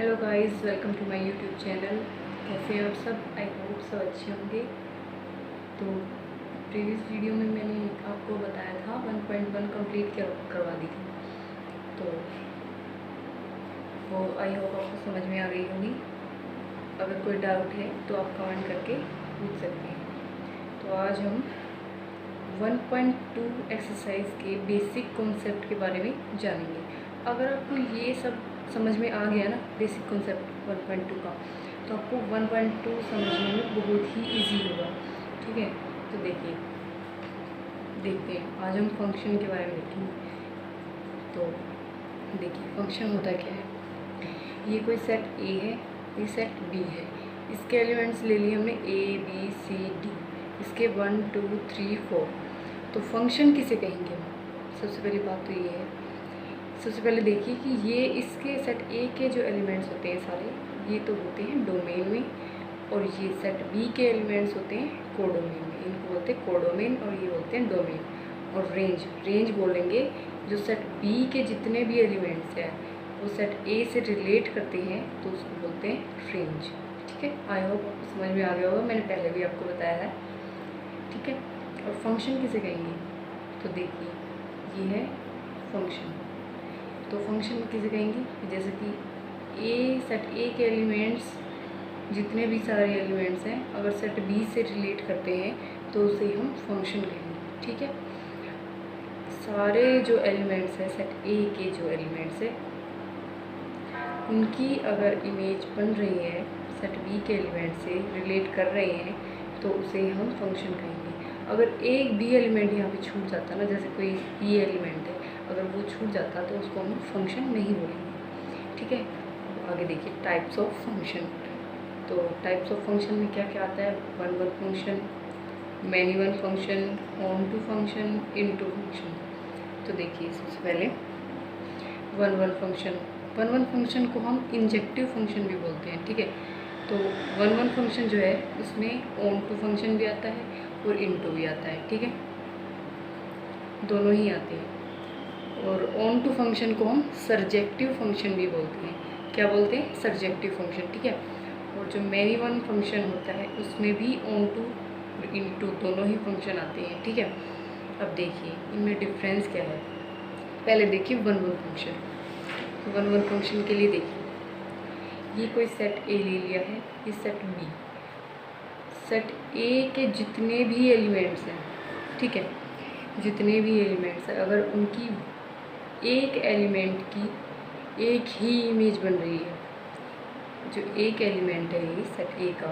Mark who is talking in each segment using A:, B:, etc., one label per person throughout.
A: Hello guys, welcome to my YouTube channel. कैसे हैं आप सब? आई होप सब अच्छे होंगे। तो प्रीवियस वीडियो में मैंने आपको बताया था 1.1 कंप्लीट करवा दी थी, तो वो आई होप आपको समझ में आ गई होगी। अगर कोई डाउट है तो आप कमेंट करके पूछ सकते हैं। तो आज हम 1.2 एक्सरसाइज के बेसिक कॉन्सेप्ट के बारे में जानेंगे। अगर आपको ये सब समझ में आ गया ना, बेसिक कॉन्सेप्ट 1.2 का, तो आपको 1.2 समझने में बहुत ही इजी होगा। ठीक है, तो देखते हैं आज हम फंक्शन के बारे में देखेंगे। तो देखिए, फंक्शन होता क्या है। ये कोई सेट ए है, ये सेट बी है। इसके एलिमेंट्स ले लिए हमने ए बी सी डी, इसके 1 2 3 4। तो फंक्शन किसे कहेंगे हम? सबसे पहली बात तो ये है। सबसे पहले देखिए कि ये इसके सेट ए के जो एलिमेंट्स होते हैं सारे, ये तो होते हैं डोमेन में, और ये सेट बी के एलिमेंट्स होते हैं कोडोमेन में। इनको बोलते हैं कोडोमेन और ये बोलते हैं डोमेन। और रेंज बोलेंगे जो सेट बी के जितने भी एलिमेंट्स हैं वो सेट ए से रिलेट करते हैं, तो उसको बोलते हैं रेंज। ठीक है, आई होप आपको समझ में आ गया होगा, मैंने पहले भी आपको बताया है। ठीक है, और फंक्शन किसे कहेंगे? तो देखिए, ये है फंक्शन। तो फंक्शन किसे कहेंगे? जैसे कि सेट ए के एलिमेंट्स, जितने भी सारे एलिमेंट्स हैं, अगर सेट बी से रिलेट करते हैं तो उसे हम फंक्शन कहेंगे। ठीक है, सारे जो एलिमेंट्स हैं सेट ए के जो एलिमेंट्स हैं, उनकी अगर इमेज बन रही है, सेट बी के एलिमेंट से रिलेट कर रहे हैं, तो उसे हम फंक्शन कहेंगे। अगर एक बी एलिमेंट यहाँ पे छूट जाता ना, जैसे कोई ई एलिमेंट है, अगर वो छूट जाता तो उसको हम फंक्शन नहीं बोलेंगे। ठीक है, अब आगे देखिए टाइप्स ऑफ फंक्शन। तो टाइप्स ऑफ फंक्शन में क्या क्या आता है? One one function, many one function, onto function, into function. तो देखिए, सबसे पहले वन वन फंक्शन को हम इंजेक्टिव फंक्शन भी बोलते हैं। ठीक है, तो वन वन फंक्शन जो है उसमें ऑन टू फंक्शन भी आता है और इन टू भी आता है। ठीक है, दोनों ही आते हैं। और ऑन टू फंक्शन को हम सर्जेक्टिव फंक्शन भी बोलते हैं। क्या बोलते हैं? Surjective function. ठीक है, और जो मैनी वन फंक्शन होता है उसमें भी ऑन टू और इन टू दोनों ही फंक्शन आते हैं। ठीक है, अब देखिए इनमें डिफरेंस क्या है। पहले देखिए one one function. One one function के लिए देखिए, ये कोई सेट ए ले लिया है, ये सेट बी। सेट ए के जितने भी एलिमेंट्स हैं, ठीक है, जितने भी एलिमेंट्स हैं, अगर उनकी एक एलिमेंट की एक ही इमेज बन रही है, जो एक एलिमेंट है ये सेट ए का,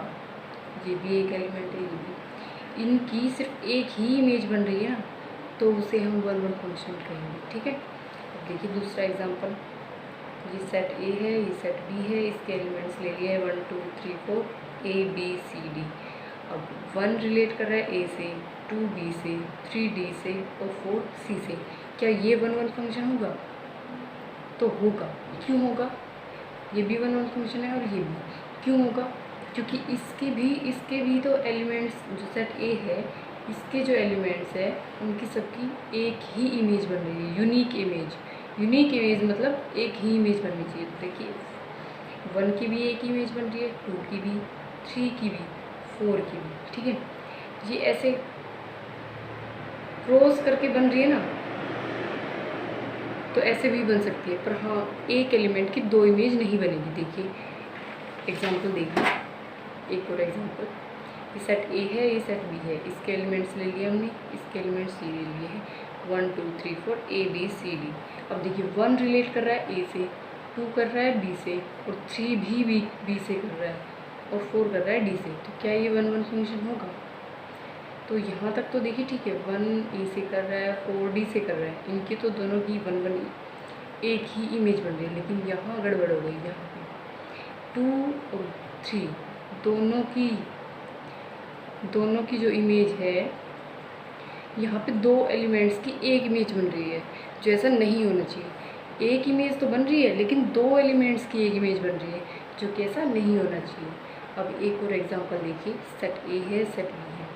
A: ये भी एक एलिमेंट है, ये भी, इनकी सिर्फ एक ही इमेज बन रही है ना, तो उसे हम वन वन फंक्शन कहेंगे। ठीक है, अब देखिए दूसरा एग्जांपल। ये सेट ए है, ये सेट बी है, इसके एलिमेंट्स ले लिए 1 2 3 4 ए बी सी डी। अब 1 रिलेट कर रहा है ए से, 2 बी से, 3 डी से और 4 सी से। क्या ये वन वन फंक्शन होगा? तो होगा। क्यों होगा? ये भी वन वन फंक्शन है और ये भी। क्यों होगा? क्योंकि इसके भी तो एलिमेंट्स, जो सेट ए है, इसके जो एलिमेंट्स है उनकी सबकी एक ही इमेज बन रही है, यूनिक इमेज मतलब एक ही इमेज बननी चाहिए। तो देखिए 1 की भी एक इमेज बन रही है, 2 की भी, 3 की भी, 4 की भी। ठीक है, ये ऐसे क्रॉस करके बन रही है ना, तो ऐसे भी बन सकती है, पर हाँ एक एलिमेंट की 2 इमेज नहीं बनेगी। देखिए एग्जांपल देखिए, एक और एग्जांपल। ये सेट ए है, ये सेट बी है, इसके एलिमेंट्स ले लिए हमने, इसके एलिमेंट्स ये ले लिए हैं 1 2 3 4 ए बी सी डी। अब देखिए 1 रिलेट कर रहा है ए से, 2 कर रहा है बी से, और 3 भी बी से कर रहा है, और 4 कर रहा है डी से। तो क्या ये वन वन फंक्शन होगा? तो यहाँ तक तो देखिए ठीक है, 1 ए से कर रहा है, 4 डी से कर रहा है, इनकी तो दोनों की वन वन एक ही इमेज बन रही है। लेकिन यहाँ गड़बड़ हो गई, यहाँ पे 2 और 3 दोनों की जो इमेज है, यहाँ पे 2 एलिमेंट्स की एक इमेज बन रही है, जो ऐसा नहीं होना चाहिए। एक इमेज तो बन रही है लेकिन 2 एलिमेंट्स की एक इमेज बन रही है, जो कि ऐसा नहीं होना चाहिए। अब एक और एग्जांपल देखिए, सेट ए है, सेट बी है।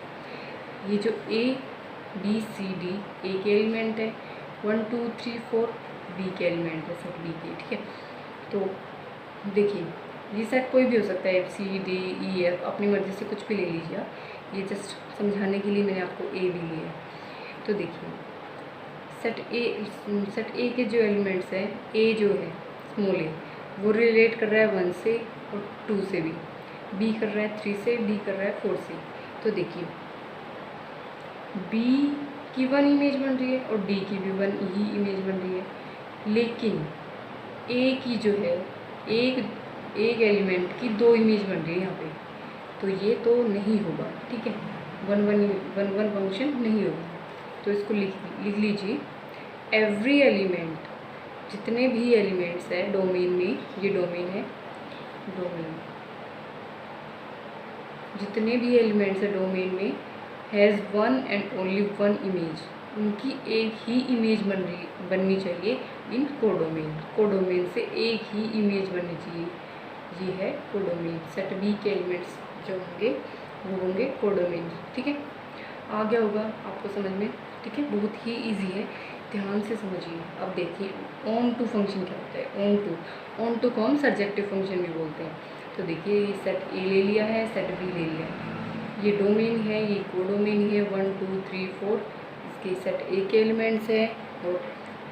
A: ये जो ए बी सी डी ए के एलिमेंट है, 1 2 3 4 बी के एलिमेंट है सेट बी के। ठीक है, तो देखिए ये सेट कोई भी हो सकता है, ABCDEF, अपनी मर्ज़ी से कुछ भी ले लीजिए आप, ये जस्ट समझाने के लिए मैंने आपको A भी लिया है। तो देखिए सेट ए के जो एलिमेंट्स हैं, A जो है स्मॉल a, वो रिलेट कर रहा है 1 से और 2 से भी, B कर रहा है 3 से, D कर रहा है 4 से। तो देखिए B की 1 इमेज बन रही है और D की भी 1 ही इमेज बन रही है, लेकिन A की जो है एक एलिमेंट की 2 इमेज बन रही है यहाँ पे, तो ये तो नहीं होगा, ठीक है, 1 फंक्शन नहीं होगा। तो इसको लिख लीजिए, एवरी एलिमेंट, जितने भी एलिमेंट्स हैं डोमेन में, ये डोमेन है, डोमेन जितने भी एलिमेंट्स हैं डोमेन में हैज़ 1 एंड ओनली 1 इमेज, उनकी एक ही इमेज बननी चाहिए इन कोडोमेन से एक ही इमेज बननी चाहिए, ये है कोडोमेन। सेट बी के एलिमेंट्स जो होंगे वो होंगे कोडोमेन, ठीक है, आ गया होगा आपको समझ में, ठीक है, बहुत ही इजी है, ध्यान से समझिए। अब देखिए ऑन टू फंक्शन क्या होता है। ऑन टू को हम सर्जेक्टिव फंक्शन भी बोलते हैं। तो देखिए ये सेट ए ले लिया है, सेट बी ले लिया है, ये डोमेन है, ये कोडोमेन है, 1 2 3 4 इसके सेट ए के एलिमेंट्स है और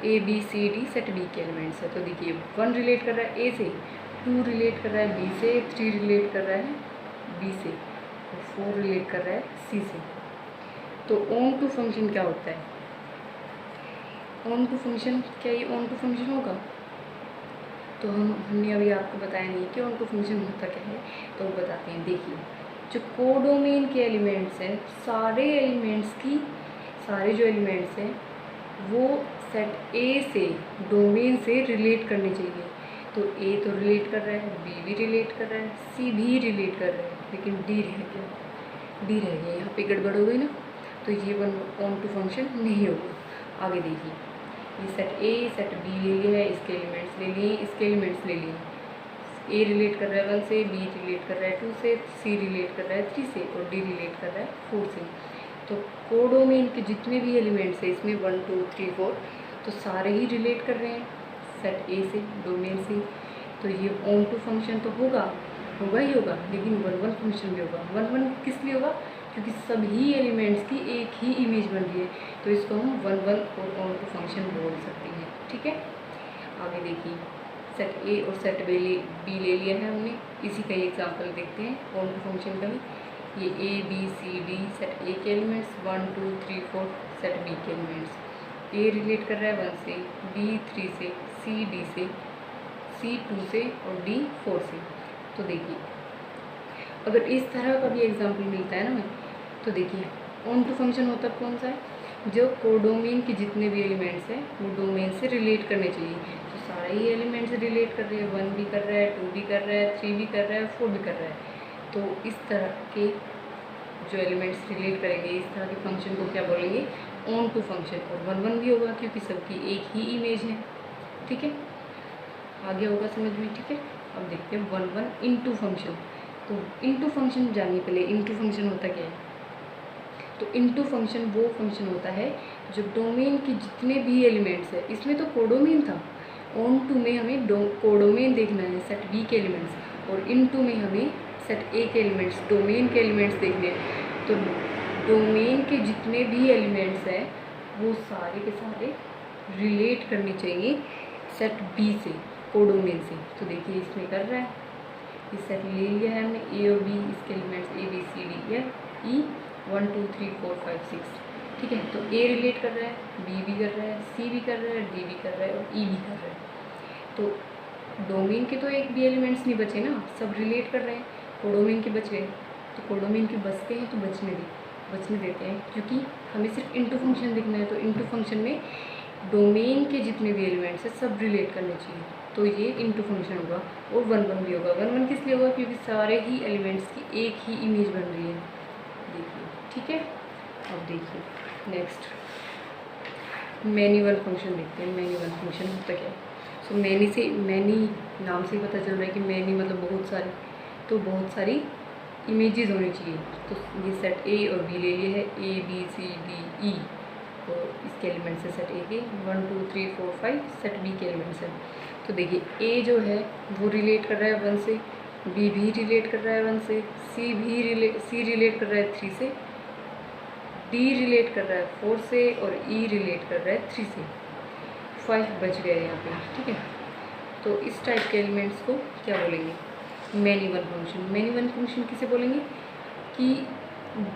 A: ABCD सेट बी के एलिमेंट्स है। तो देखिए 1 रिलेट कर रहा है ए से, 2 रिलेट कर रहा है बी से, 3 रिलेट कर रहा है बी से और 4 रिलेट कर रहा है सी से। तो ऑन टू फंक्शन क्या होता है? ऑन टू फंक्शन, क्या ये ऑन टू फंक्शन होगा? तो हमने अभी आपको बताया नहीं कि ऑन टू फंक्शन होता क्या है, तो वो बताते हैं। देखिए जो कोडोमेन के एलिमेंट्स हैं, सारे जो एलिमेंट्स हैं वो सेट ए से, डोमेन से रिलेट करने चाहिए। तो ए तो रिलेट कर रहा है, बी भी रिलेट कर रहा है, सी भी रिलेट कर रहा है, लेकिन डी रह गया, यहाँ पे गड़बड़ हो गई ना, तो ये ऑन टू फंक्शन नहीं होगा। आगे देखिए ये सेट ए सेट बी ले लिया है, इसके एलिमेंट्स ले लिए, ए रिलेट कर रहा है 1 से, बी रिलेट कर रहा है 2 से, सी रिलेट कर रहा है 3 से और डी रिलेट कर रहा है 4 से। तो कोडोमेन के जितने भी एलिमेंट्स हैं इसमें 1 2 3 4 तो सारे ही रिलेट कर रहे हैं सेट ए से, डोमेन से। तो ये ऑन टू फंक्शन तो होगा ही होगा, लेकिन 1 फंक्शन भी होगा। 1 किस लिए होगा? क्योंकि सभी एलिमेंट्स की एक ही इमेज बन रही है, तो इसको हम 1 और ऑन टू फंक्शन बोल सकते हैं, ठीक है। आगे देखिए सेट ए और सेट बी ले लिया है हमने, इसी का एग्जांपल देखते हैं ऑन टू फंक्शन का ही। ये ABCD सेट ए के एलिमेंट्स, 1 2 3 4 सेट बी के एलिमेंट्स। ए रिलेट कर रहा है 1 से, B 3 से, C D से, C 2 से और D 4 से। तो देखिए अगर इस तरह का भी एग्जांपल मिलता है ना हमें, तो देखिए ऑन टू फंक्शन होता कौन सा है? जो कोडोमेन के जितने भी एलिमेंट्स हैं वो डोमेन से रिलेट करने चाहिए। तो सारे ही एलिमेंट्स रिलेट कर रहे हैं, 1 भी कर रहा है, 2 भी कर रहा है, 3 भी कर रहा है, 4 भी कर रहा है। तो इस तरह के जो एलिमेंट्स रिलेट करेंगे, इस तरह के फंक्शन को क्या बोलेंगे? Onto function. और 1 भी होगा क्योंकि सबकी एक ही इमेज है, ठीक है, आगे होगा समझ में, ठीक है। अब देखते हैं 1 इनटू फंक्शन। तो इनटू फंक्शन जानिए पहले, इनटू फंक्शन होता क्या है? तो इनटू फंक्शन वो फंक्शन होता है जो डोमेन के जितने भी एलिमेंट्स है, इसमें तो कोडोमेन था, ऑन टू में हमें कोडोमेन देखना है सेट बी के एलिमेंट्स, और इनटू में हमें सेट ए के एलिमेंट्स, डोमेन के एलिमेंट्स देखने हैं। तो डोमेन के जितने भी एलिमेंट्स हैं वो सारे के सारे रिलेट करने चाहिए सेट बी से, कोडोमेन से। तो देखिए इसमें कर रहा है, इस सेट ले लिया है हमने ए और बी, इसके एलिमेंट्स ABCD या E 1 2 3 4 5 6, ठीक है। तो ए रिलेट कर रहा है, बी भी कर रहा है, सी भी कर रहा है, डी भी कर रहा है और ई भी कर रहा है। तो डोमेन के तो एक भी एलिमेंट्स नहीं बचे ना, सब रिलेट कर रहे हैं, कोडोमेन के बच गए। तो कोडोमेन के बचते हैं तो बचने देते हैं, क्योंकि हमें सिर्फ इनटू फंक्शन दिखना है। तो इनटू फंक्शन में डोमेन के जितने भी एलिमेंट्स हैं सब रिलेट करने चाहिए, तो ये इनटू फंक्शन होगा। और 1 भी होगा। 1 किस लिए होगा? क्योंकि सारे ही एलिमेंट्स की एक ही इमेज बन रही है, देखिए, ठीक है। अब देखिए नेक्स्ट मैनी 1 फंक्शन देखते हैं। मैनी 1 फंक्शन होता क्या है? सो मैनी नाम से ही पता चल रहा है कि मैनी मतलब बहुत सारे, तो बहुत सारी इमेजेस होनी चाहिए। तो ये सेट ए और बी ले लिए है, ABCDE तो इसके एलिमेंट्स है सेट ए के 1 2 3 4 5 सेट बी के एलिमेंट्स हैं। तो देखिए ए जो है वो रिलेट कर रहा है 1 से, बी भी रिलेट कर रहा है 1 से, सी रिलेट कर रहा है 3 से, डी रिलेट कर रहा है 4 से और ई रिलेट कर रहा है 3 से। 5 बच गए यहाँ पे, ठीक है। तो इस टाइप के एलिमेंट्स को क्या बोलेंगे? Many one function. Many one function किसे बोलेंगे? कि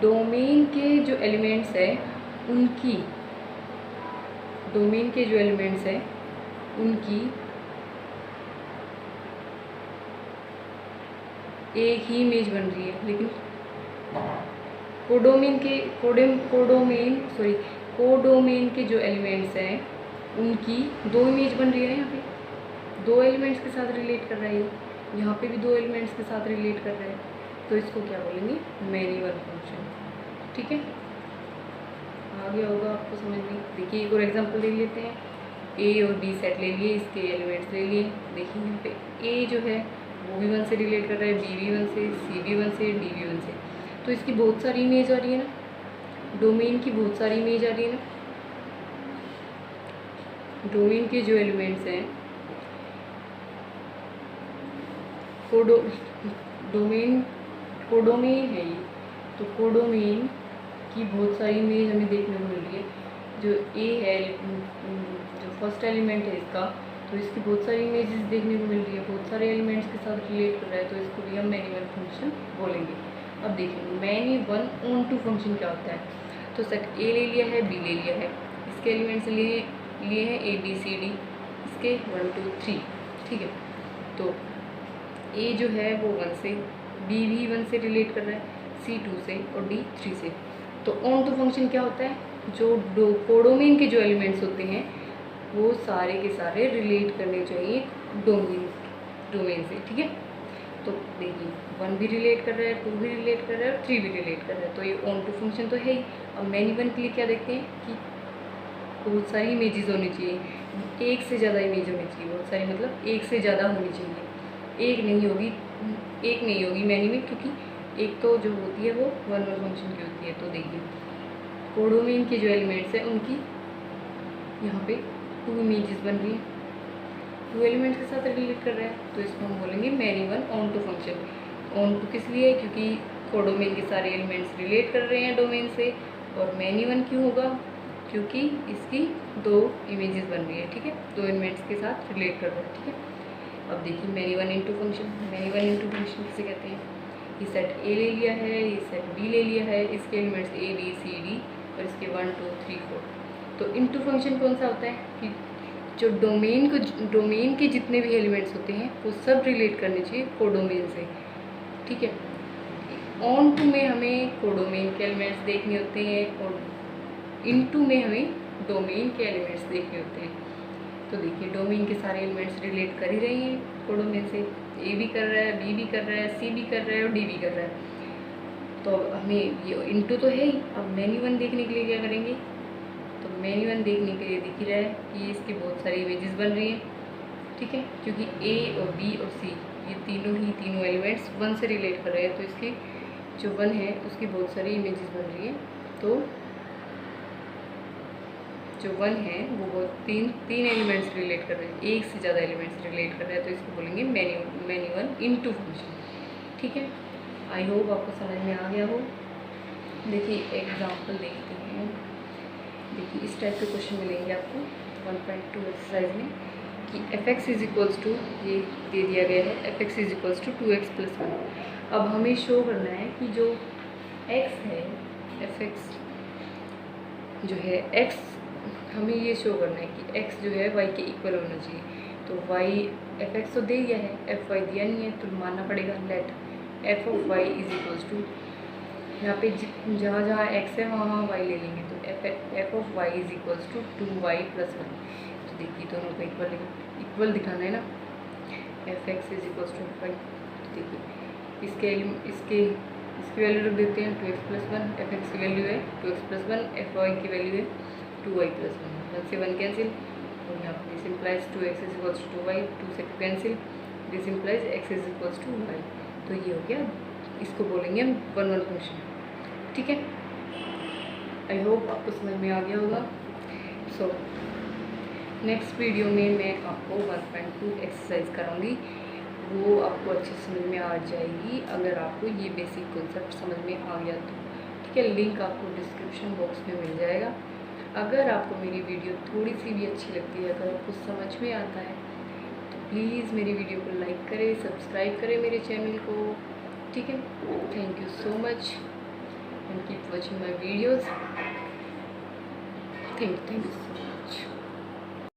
A: डोमेन के जो एलिमेंट्स हैं उनकी एक ही इमेज बन रही है, लेकिन कोडोमेन के जो एलिमेंट्स हैं उनकी 2 इमेज बन रही है। यहाँ पे 2 एलिमेंट्स के साथ रिलेट कर रहा है, यहाँ पे भी 2 एलिमेंट्स के साथ रिलेट कर रहा है, तो इसको क्या बोलेंगे? मैनी वन फंक्शन, ठीक है। आ गया होगा आपको समझ में। देखिए एक और एग्जांपल ले लेते हैं। ए और बी सेट ले लिए, इसके एलिमेंट्स ले लिए। देखिए यहाँ पे ए जो है वो भी 1 से रिलेट कर रहा है, बी भी 1 से, सी भी 1 से, डी भी 1 से। तो इसकी बहुत सारी इमेज आ रही है ना, डोमेन की बहुत सारी इमेज आ रही है ना। डोमेन के जो एलिमेंट्स हैं कोडोमेन है ये, तो कोडोमेन की बहुत सारी इमेज हमें देखने को मिल रही है। जो ए है, जो फर्स्ट एलिमेंट है इसका, तो इसकी बहुत सारी इमेजेस देखने को मिल रही है, बहुत सारे एलिमेंट्स के साथ रिलेट कर रहा है, तो इसको भी हम मैनी वन फंक्शन बोलेंगे। अब देखिए many one onto function क्या होता है। तो सेट ए ले लिया है, बी ले लिया है, इसके एलिमेंट्स लिए हैं ए बी सी डी, इसके 1 2 3, ठीक है। तो ए जो है वो 1 से, बी भी 1 से रिलेट कर रहा है, सी 2 से और डी 3 से। तो ऑन टू फंक्शन क्या होता है? जो कोडोमेन के जो एलिमेंट्स होते हैं वो सारे के सारे रिलेट करने चाहिए डोमेन से, ठीक है। तो देखिए 1 भी रिलेट कर रहा है, 2 भी रिलेट कर रहा है और 3 भी रिलेट कर रहा है, तो ये ऑन टू फंक्शन तो है ही। अब मैनी वन के लिए क्या देखते हैं कि बहुत सारी इमेजेस होनी चाहिए, एक से ज़्यादा इमेज होनी चाहिए। बहुत सारी मतलब एक से ज़्यादा होनी चाहिए, एक नहीं होगी मैनी में, क्योंकि एक तो जो होती है वो 1 वन फंक्शन की होती है। तो देखिए कोडोमेन के जो एलिमेंट्स हैं उनकी यहाँ पे 2 इमेजेस बन रही हैं, 2 एलिमेंट्स के साथ रिलेट कर रहा है, तो इसको हम बोलेंगे many one onto function. Onto किस लिए? क्योंकि कोडोमेन के सारे एलिमेंट्स रिलेट कर रहे हैं डोमेन से। और मैनी वन क्यों होगा? क्योंकि इसकी 2 इमेजेस बन रही है, ठीक है, 2 एलिमेंट्स के साथ रिलेट कर रहा है, ठीक है। अब देखिए many one into function. Many one into function किसे कहते हैं? ये सेट ए ले लिया है, ये सेट बी ले लिया है, इसके elements A B C D और इसके 1 2 3 4। तो इंटू फंक्शन कौन सा होता है कि जो डोमेन के जितने भी एलिमेंट्स होते हैं वो सब रिलेट करने चाहिए कोडोमेन से, ठीक है। ऑन टू में हमें कोडोमेन के एलिमेंट्स देखने होते हैं और इनटू में हमें डोमेन के एलिमेंट्स देखने होते हैं। तो देखिए डोमेन के सारे एलिमेंट्स रिलेट कर ही रहे हैं कोडोमेन से, ए भी कर रहा है, बी भी कर रहा है, सी भी कर रहा है और डी भी कर रहा है। तो हमें ये इनटू तो है ही। अब मैनी वन देखने के लिए क्या करेंगे? तो मैनी वन देखने के लिए दिख ही रहा है कि इसकी बहुत सारी इमेजेस बन रही हैं, ठीक है, क्योंकि ए और बी और सी ये तीनों एलिमेंट्स 1 से रिलेट कर रहे हैं, तो इसकी जो 1 है उसकी बहुत सारी इमेजेस बन रही हैं। तो जो 1 है वो तीन एलिमेंट्स रिलेट कर रहे हैं, एक से ज़्यादा एलिमेंट्स रिलेट कर रहे हैं, तो इसको बोलेंगे मैनी वन इनटू फंक्शन, ठीक है। आई होप आपको समझ में आ गया हो। देखिए एग्जांपल देखते हैं। देखिए इस टाइप के क्वेश्चन मिलेंगे आपको 1.2 एक्सरसाइज में कि f(x) इज इक्वल्स टू, ये दे दिया गया है f(x) is equals to 2x + 1। अब हमें शो करना है कि जो x है, f(x) जो है x, हमें ये शो करना है कि x जो है y के इक्वल होना चाहिए। तो y f(x) तो दे दिया है, fy दिया नहीं है, तो मानना पड़ेगा late f(y) is equals to, यहाँ पे जहाँ x है वहाँ y ले लेंगे, तो f(y) is equals to 2y + 1। तो देखिए दोनों को इक्वल दिखाना है ना, f(x) is equals to fy। देखिए इसकी वैल्यू रख देते हैं 2x + 1, f(x) की वैल्यू है 2x + 1, fy की वैल्यू है 2y + 1, 1 से 1 कैंसिल, और यहाँ पर this implies 2x is equals to 2y, 2 से 2 cancel, this implies x is equals to y। तो ये हो गया, इसको बोलेंगे हम 1 वन फंक्शन, ठीक है। आई होप आपको समझ में आ गया होगा। सो नेक्स्ट वीडियो में मैं आपको 1.2 एक्सरसाइज कराऊंगी, वो आपको अच्छे समझ में आ जाएगी अगर आपको ये बेसिक कॉन्सेप्ट समझ में आ गया तो। ठीक है, लिंक आपको डिस्क्रिप्शन बॉक्स में मिल जाएगा। अगर आपको मेरी वीडियो थोड़ी सी भी अच्छी लगती है, अगर आपको समझ में आता है तो प्लीज़ मेरी वीडियो को लाइक करें, सब्सक्राइब करें मेरे चैनल को। ठीक है, thank you so much and keep watching my videos. Thank you so much.